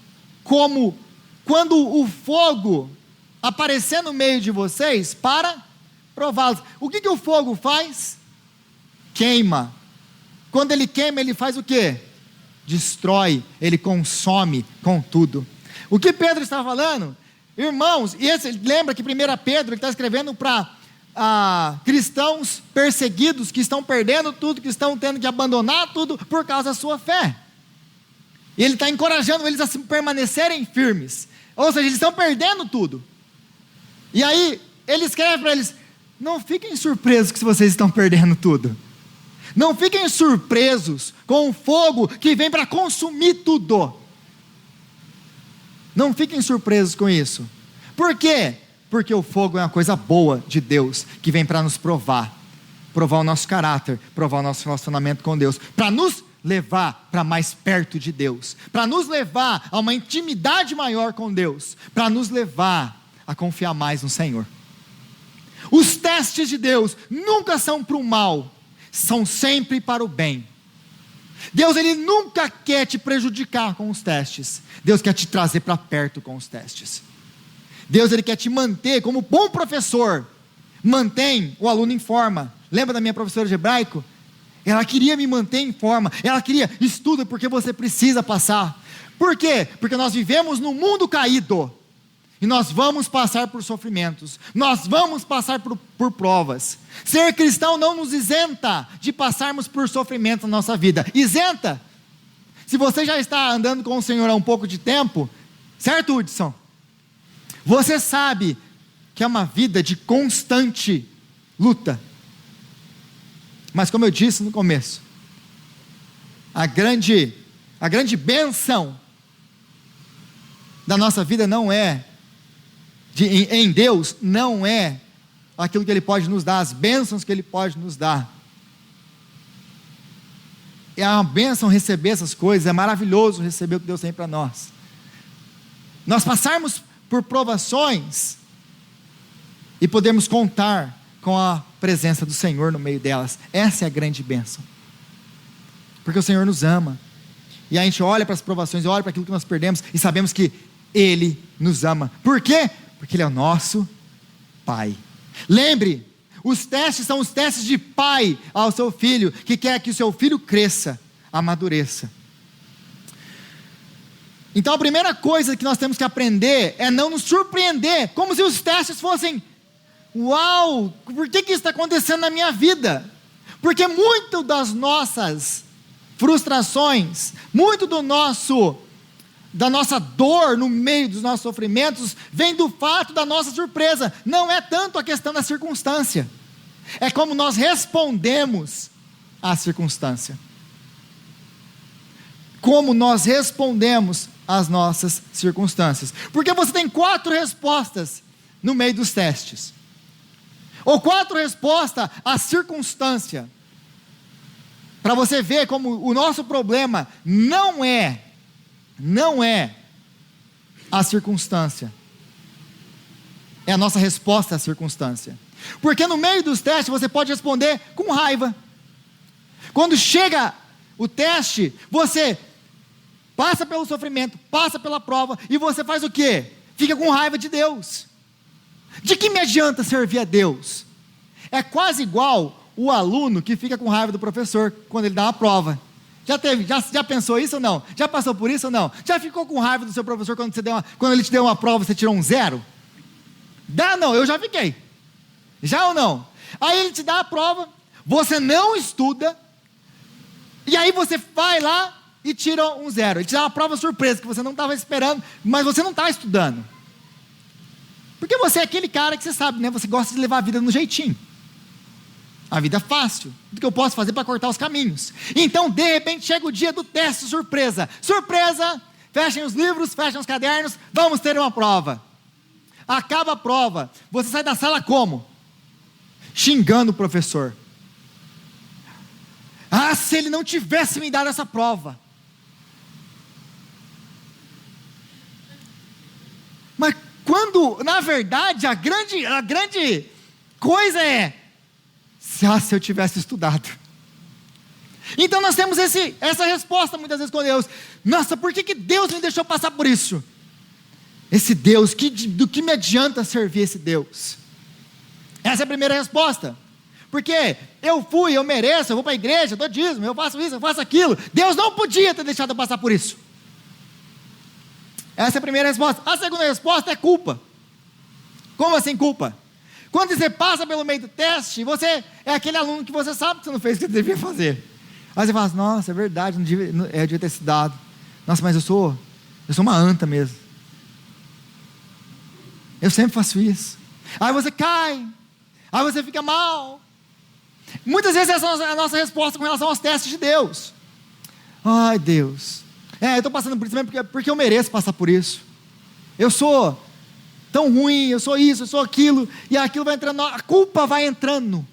[SPEAKER 1] como quando o fogo aparecer no meio de vocês para prová-los. O que o fogo faz? Queima. Quando ele queima, ele faz o quê? Destrói, ele consome com tudo. O que Pedro está falando? Irmãos, lembra que 1 Pedro ele está escrevendo para cristãos perseguidos que estão perdendo tudo, que estão tendo que abandonar tudo por causa da sua fé. E ele está encorajando eles a permanecerem firmes. Ou seja, eles estão perdendo tudo. E aí, ele escreve para eles: não fiquem surpresos que vocês estão perdendo tudo. Não fiquem surpresos com o fogo que vem para consumir tudo. Não fiquem surpresos com isso. Por quê? Porque o fogo é uma coisa boa de Deus, que vem para nos provar o nosso caráter, provar o nosso relacionamento com Deus, para nos levar para mais perto de Deus, para nos levar a uma intimidade maior com Deus, para nos levar a confiar mais no Senhor. Os testes de Deus nunca são para o mal, são sempre para o bem. Deus, ele nunca quer te prejudicar com os testes. Deus quer te trazer para perto com os testes. Deus, ele quer te manter como bom professor, mantém o aluno em forma. Lembra da minha professora de hebraico? Ela queria me manter em forma, ela queria: estuda porque você precisa passar. Por quê? Porque nós vivemos num mundo caído, e nós vamos passar por sofrimentos, nós vamos passar por provas. Ser cristão não nos isenta de passarmos por sofrimento na nossa vida. Isenta? Se você já está andando com o Senhor há um pouco de tempo, certo, Hudson? Você sabe que é uma vida de constante luta. Mas como eu disse no começo, a grande bênção da nossa vida não é, em Deus, não é aquilo que Ele pode nos dar, as bênçãos que Ele pode nos dar. É uma bênção receber essas coisas, é maravilhoso receber o que Deus tem para nós. Nós passarmos por provações e podemos contar com a presença do Senhor no meio delas. Essa é a grande bênção, porque o Senhor nos ama, e a gente olha para as provações, olha para aquilo que nós perdemos, e sabemos que Ele nos ama. Por quê? Porque Ele é o nosso Pai. Lembre, os testes são os testes de pai ao seu filho, que quer que o seu filho cresça, amadureça. Então a primeira coisa que nós temos que aprender é não nos surpreender, como se os testes fossem: uau, por que isso está acontecendo na minha vida? Porque muito das nossas frustrações, muito da nossa dor no meio dos nossos sofrimentos, vem do fato da nossa surpresa. Não é tanto a questão da circunstância, é como nós respondemos à circunstância, como nós respondemos às nossas circunstâncias. Porque você tem 4 respostas no meio dos testes, ou 4 respostas à circunstância, para você ver como o nosso problema não é a circunstância, é a nossa resposta à circunstância. Porque no meio dos testes você pode responder com raiva. Quando chega o teste, você passa pelo sofrimento, passa pela prova, e você faz o quê? Fica com raiva de Deus. De que me adianta servir a Deus? É quase igual o aluno que fica com raiva do professor quando ele dá uma prova. Já pensou isso ou não? Já passou por isso ou não? Já ficou com raiva do seu professor quando ele te deu uma prova e você tirou um 0? Não, eu já fiquei. Já ou não? Aí ele te dá a prova, você não estuda, e aí você vai lá e tira um 0. Ele te dá uma prova surpresa, que você não estava esperando, mas você não está estudando. Porque você é aquele cara que você sabe, né? Você gosta de levar a vida no jeitinho. A vida é fácil, do que eu posso fazer para cortar os caminhos. Então, de repente, chega o dia do teste surpresa. Surpresa! Fechem os livros, fechem os cadernos, vamos ter uma prova. Acaba a prova, você sai da sala como? Xingando o professor. Ah, se ele não tivesse me dado essa prova. Mas quando, na verdade, a grande coisa é, se eu tivesse estudado. Então nós temos essa resposta muitas vezes com Deus. Nossa, por que Deus me deixou passar por isso? Esse Deus, do que me adianta servir esse Deus? Essa é a primeira resposta. Porque eu mereço, eu vou para a igreja, eu dou dízimo, eu faço isso, eu faço aquilo. Deus não podia ter deixado eu passar por isso. Essa é a primeira resposta. A segunda resposta é culpa. Como assim culpa? Quando você passa pelo meio do teste, você é aquele aluno que você sabe que você não fez o que você devia fazer. Aí você fala assim, nossa, é verdade, eu devia ter estudado. Nossa, mas eu sou uma anta mesmo. Eu sempre faço isso. Aí você cai, aí você fica mal. Muitas vezes essa é a nossa resposta com relação aos testes de Deus. Ai Deus, eu estou passando por isso mesmo porque eu mereço passar por isso. Eu sou tão ruim, eu sou isso, eu sou aquilo, e aquilo vai entrando, a culpa vai entrando,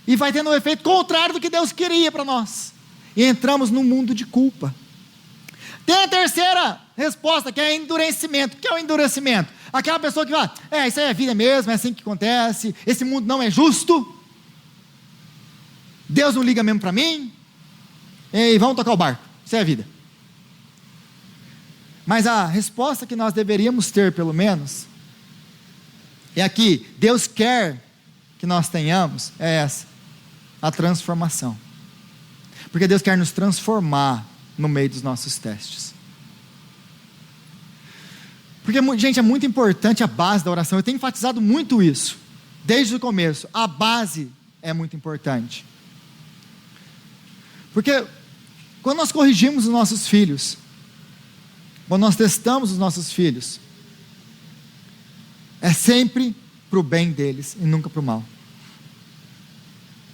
[SPEAKER 1] e vai tendo um efeito contrário do que Deus queria para nós, e entramos num mundo de culpa. Tem a terceira resposta, que é endurecimento. O que é o endurecimento? Aquela pessoa que fala, isso aí é vida mesmo, é assim que acontece, esse mundo não é justo, Deus não liga mesmo para mim, e vamos tocar o barco, isso é a vida. Mas a resposta que nós deveríamos ter, pelo menos, é aqui, Deus quer que nós tenhamos, é essa, a transformação. Porque Deus quer nos transformar no meio dos nossos testes. Porque, gente, é muito importante a base da oração. Eu tenho enfatizado muito isso, desde o começo. A base é muito importante. Porque quando nós corrigimos os nossos filhos, quando nós testamos os nossos filhos, é sempre para o bem deles e nunca para o mal.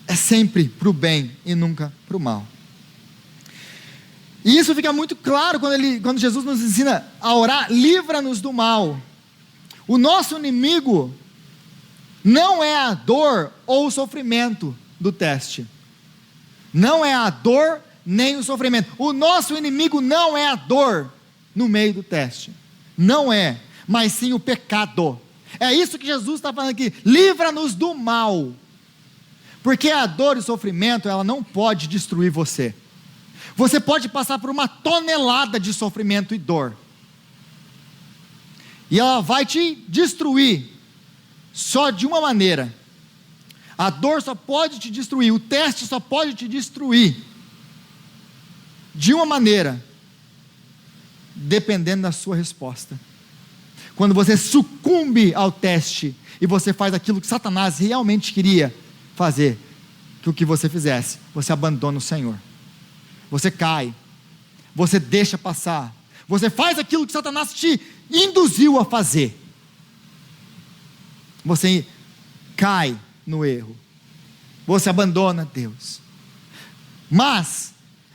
[SPEAKER 1] É sempre para o bem e nunca para o mal. E isso fica muito claro quando Jesus nos ensina a orar, livra-nos do mal. O nosso inimigo não é a dor ou o sofrimento do teste. Não é a dor nem o sofrimento. O nosso inimigo não é a dor no meio do teste. Não é, mas sim o pecado. É isso que Jesus está falando aqui, livra-nos do mal. Porque a dor e o sofrimento, ela não pode destruir você. Você pode passar por uma tonelada de sofrimento e dor, e ela vai te destruir só de uma maneira. A dor só pode te destruir, o teste só pode te destruir de uma maneira, dependendo da sua resposta. Quando você sucumbe ao teste e você faz aquilo que Satanás realmente queria fazer que o que você fizesse, você abandona o Senhor. Você cai, você deixa passar, você faz aquilo que Satanás te induziu a fazer, você cai no erro, você abandona Deus. Mas,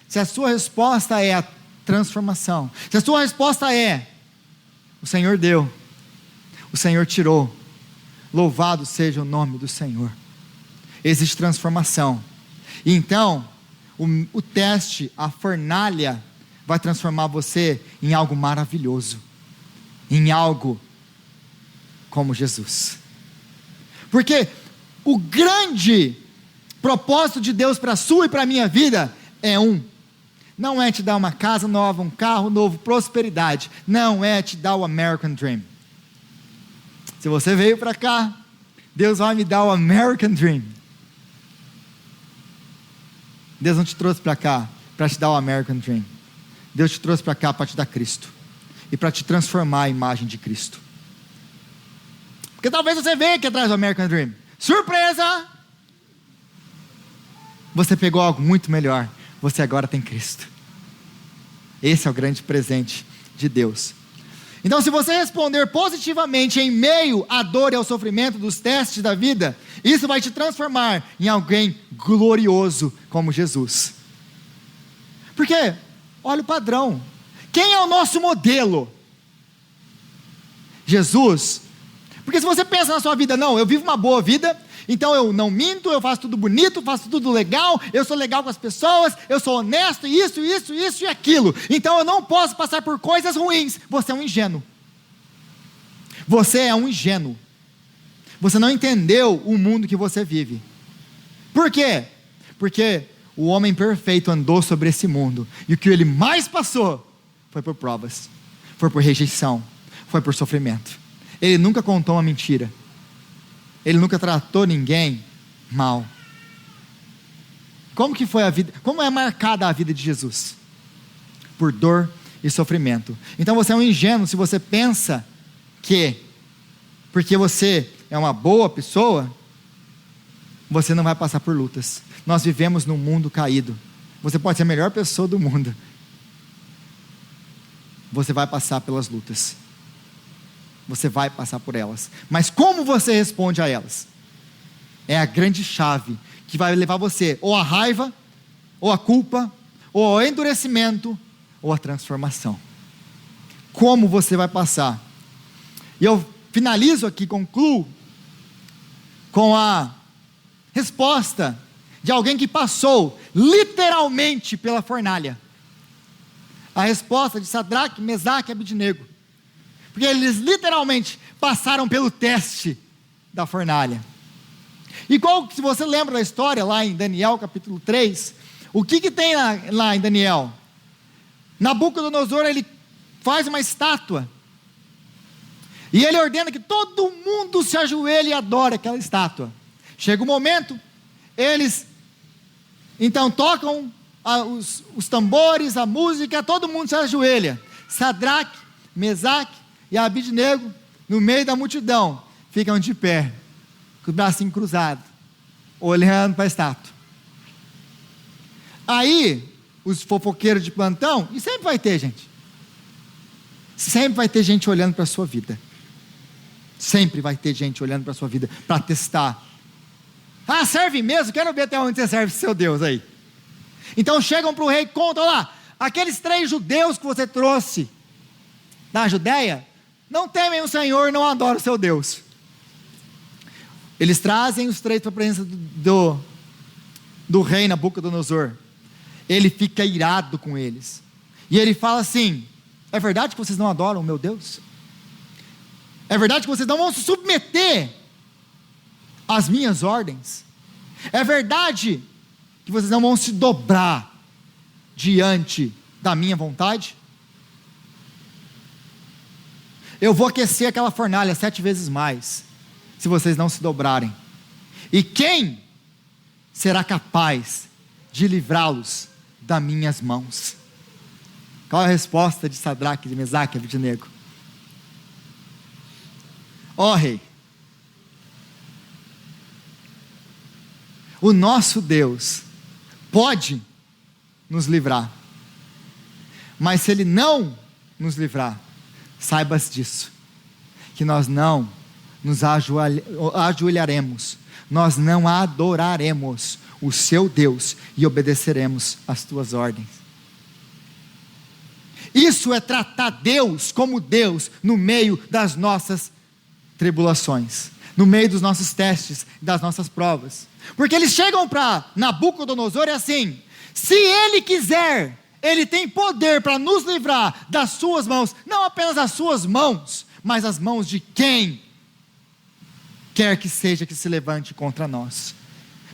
[SPEAKER 1] se a sua resposta é a transformação, se a sua resposta é, o Senhor deu, o Senhor tirou, louvado seja o nome do Senhor, existe transformação. E então, o teste, a fornalha, vai transformar você em algo maravilhoso, em algo como Jesus. Porque o grande propósito de Deus para a sua e para a minha vida é não é te dar uma casa nova, um carro novo, prosperidade, não é te dar o American Dream. Se você veio para cá, Deus vai me dar o American Dream. Deus não te trouxe para cá para te dar o American Dream. Deus te trouxe para cá para te dar Cristo e para te transformar a imagem de Cristo. Porque talvez você venha aqui atrás do American Dream, Surpresa! Você pegou algo muito melhor. Você agora tem Cristo. Esse é o grande presente de Deus. Então, se você responder positivamente em meio à dor e ao sofrimento dos testes da vida, isso vai te transformar em alguém glorioso como Jesus. Porque, olha o padrão. Quem é o nosso modelo? Jesus. Porque se você pensa na sua vida, não, eu vivo uma boa vida, então eu não minto, eu faço tudo bonito, faço tudo legal, eu sou legal com as pessoas, eu sou honesto, isso e aquilo, então eu não posso passar por coisas ruins. Você é um ingênuo. Você é um ingênuo. Você não entendeu o mundo que você vive. Por quê? Porque o homem perfeito andou sobre esse mundo, e o que ele mais passou foi por provas, foi por rejeição, foi por sofrimento. Ele nunca contou uma mentira. Ele nunca tratou ninguém mal. Como que foi a vida? Como é marcada a vida de Jesus? Por dor e sofrimento. Então você é um ingênuo se você pensa que, porque você é uma boa pessoa, você não vai passar por lutas. Nós vivemos num mundo caído. Você pode ser a melhor pessoa do mundo. Você vai passar pelas lutas. Você vai passar por elas. Mas como você responde a elas? É a grande chave que vai levar você ou à raiva, ou à culpa, ou ao endurecimento, ou à transformação. Como você vai passar? E eu finalizo aqui, concluo com a resposta de alguém que passou literalmente pela fornalha. A resposta de Sadraque, Mesaque e Abidnego. Porque eles literalmente passaram pelo teste da fornalha. Igual, se você lembra da história lá em Daniel capítulo 3, o que tem lá em Daniel? Nabucodonosor, ele faz uma estátua, e ele ordena que todo mundo se ajoelhe e adore aquela estátua. Chega o momento, eles então tocam os tambores, a música, todo mundo se ajoelha. Sadraque, Mesaque e Abidnego, no meio da multidão, ficam de pé, com o bracinho cruzado, olhando para a estátua. Aí, os fofoqueiros de plantão, e sempre vai ter gente, sempre vai ter gente olhando para a sua vida, sempre vai ter gente olhando para a sua vida, para testar. Ah, serve mesmo? Quero ver até onde você serve seu Deus aí. Então chegam para o rei e contam lá, aqueles 3 judeus que você trouxe da Judéia, não temem o Senhor, não adoram o seu Deus. Eles trazem os 3 para a presença do rei Nabucodonosor. Ele fica irado com eles, e ele fala assim: é verdade que vocês não adoram o meu Deus? É verdade que vocês não vão se submeter às minhas ordens? É verdade que vocês não vão se dobrar diante da minha vontade? Eu vou aquecer aquela fornalha 7 vezes mais, se vocês não se dobrarem. E quem será capaz de livrá-los das minhas mãos? Qual é a resposta de Sadraque, de Mesaque e Abidnego? Ó rei, o nosso Deus pode nos livrar, mas se Ele não nos livrar, saibas disso, que nós não nos ajoelharemos, nós não adoraremos o seu Deus e obedeceremos às tuas ordens. Isso é tratar Deus como Deus no meio das nossas tribulações, no meio dos nossos testes, das nossas provas. Porque eles chegam para Nabucodonosor e assim: se ele quiser, ele tem poder para nos livrar das suas mãos, não apenas das suas mãos, mas as mãos de quem quer que seja que se levante contra nós.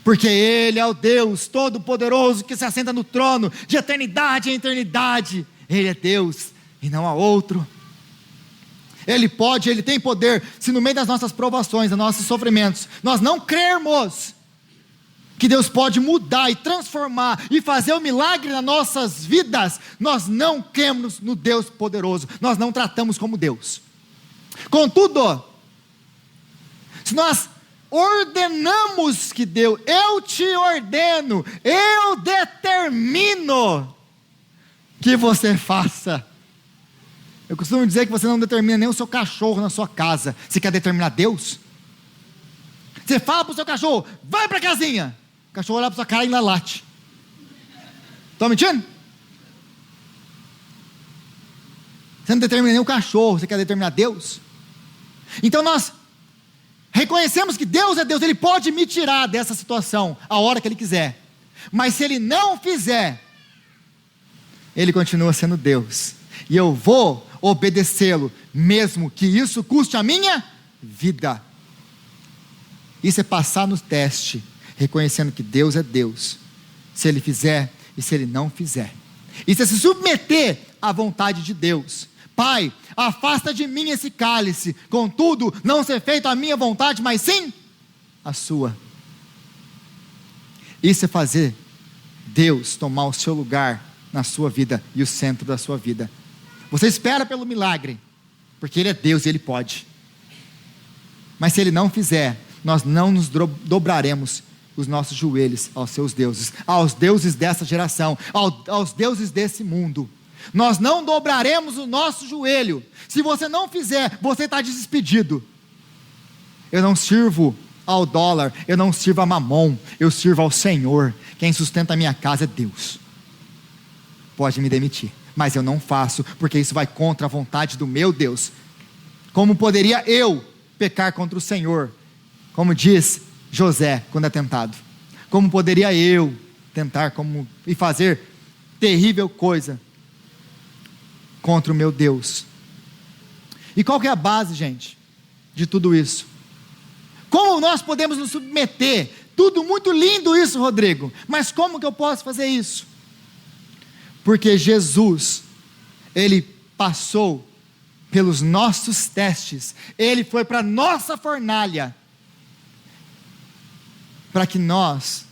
[SPEAKER 1] Porque Ele é o Deus Todo-Poderoso que se assenta no trono de eternidade em eternidade. Ele é Deus e não há outro. Ele pode, Ele tem poder. Se no meio das nossas provações, dos nossos sofrimentos, nós não crermos que Deus pode mudar e transformar e fazer um milagre nas nossas vidas, nós não cremos no Deus poderoso, nós não tratamos como Deus. Contudo, se nós ordenamos que Deus, eu te ordeno, eu determino que você faça. Eu costumo dizer que você não determina nem o seu cachorro na sua casa. Você quer determinar Deus? Você fala para o seu cachorro, vai para a casinha. O cachorro olha para sua cara e ainda late. Estou mentindo? Você não determina nem o cachorro, você quer determinar Deus? Então nós reconhecemos que Deus é Deus, Ele pode me tirar dessa situação a hora que Ele quiser. Mas se Ele não fizer, Ele continua sendo Deus. E eu vou obedecê-lo, mesmo que isso custe a minha vida. Isso é passar no teste, reconhecendo que Deus é Deus, se Ele fizer e se Ele não fizer. Isso é se submeter à vontade de Deus. Pai, afasta de mim esse cálice, contudo, não ser feito a minha vontade, mas sim a sua. Isso é fazer Deus tomar o seu lugar na sua vida e o centro da sua vida. Você espera pelo milagre, porque Ele é Deus e Ele pode. Mas se Ele não fizer, nós não nos dobraremos os nossos joelhos aos seus deuses, aos deuses dessa geração, aos deuses desse mundo. Nós não dobraremos o nosso joelho. Se você não fizer, você está despedido. Eu não sirvo ao dólar, eu não sirvo a Mamon, eu sirvo ao Senhor. Quem sustenta a minha casa é Deus. Pode me demitir, mas eu não faço, porque isso vai contra a vontade do meu Deus. Como poderia eu pecar contra o Senhor? Como diz José quando é tentado. Como poderia eu tentar e fazer terrível coisa contra o meu Deus? E qual que é a base, gente, de tudo isso? Como nós podemos nos submeter? Tudo muito lindo isso, Rodrigo, mas como que eu posso fazer isso? Porque Jesus, Ele passou pelos nossos testes, Ele foi para a nossa fornalha, para que nós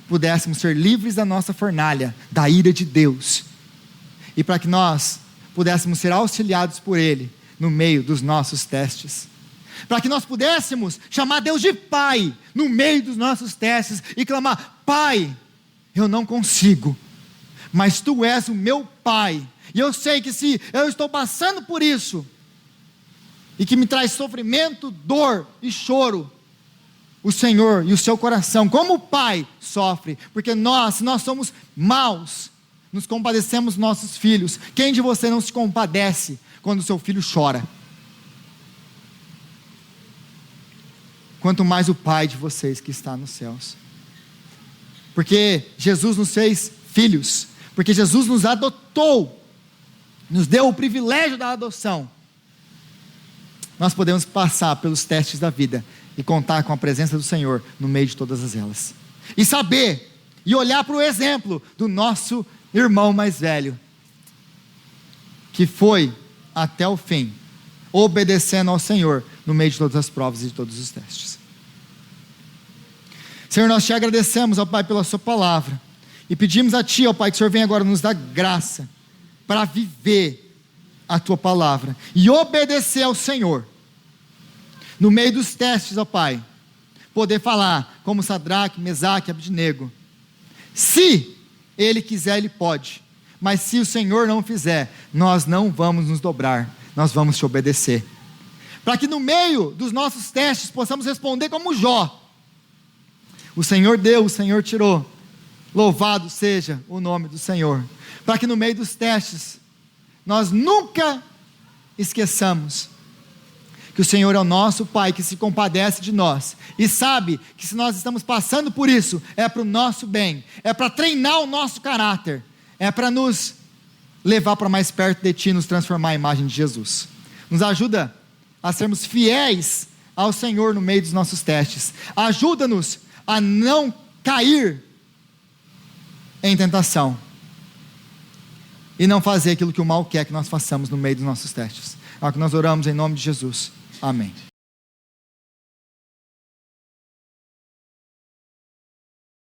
[SPEAKER 1] pudéssemos ser livres da nossa fornalha, da ira de Deus, e para que nós pudéssemos ser auxiliados por Ele, no meio dos nossos testes, para que nós pudéssemos chamar Deus de Pai, no meio dos nossos testes, e clamar: Pai, eu não consigo, mas Tu és o meu Pai, e eu sei que se eu estou passando por isso, e que me traz sofrimento, dor e choro, o Senhor e o seu coração, como o Pai, sofre, porque se nós somos maus, nos compadecemos dos nossos filhos. Quem de você não se compadece quando o seu filho chora? Quanto mais o Pai de vocês que está nos céus. Porque Jesus nos fez filhos, porque Jesus nos adotou, nos deu o privilégio da adoção. Nós podemos passar pelos testes da vida e contar com a presença do Senhor no meio de todas elas. E saber, e olhar para o exemplo do nosso irmão mais velho, que foi até o fim, obedecendo ao Senhor, no meio de todas as provas e de todos os testes. Senhor, nós Te agradecemos, ó Pai, pela Sua palavra, e pedimos a Ti, ó Pai, que o Senhor venha agora nos dar graça, para viver a Tua palavra, e obedecer ao Senhor, no meio dos testes, ó Pai, poder falar, como Sadraque, Mesaque, Abednego, se Ele quiser, Ele pode, mas se o Senhor não fizer, nós não vamos nos dobrar, nós vamos Te obedecer, para que no meio dos nossos testes, possamos responder como Jó: o Senhor deu, o Senhor tirou, louvado seja o nome do Senhor, para que no meio dos testes, nós nunca esqueçamos, que o Senhor é o nosso Pai, que se compadece de nós, e sabe que se nós estamos passando por isso, é para o nosso bem, é para treinar o nosso caráter, é para nos levar para mais perto de Ti, nos transformar à imagem de Jesus. Nos ajuda a sermos fiéis ao Senhor no meio dos nossos testes, ajuda-nos a não cair em tentação, e não fazer aquilo que o mal quer que nós façamos no meio dos nossos testes. É o que nós oramos em nome de Jesus. Amém.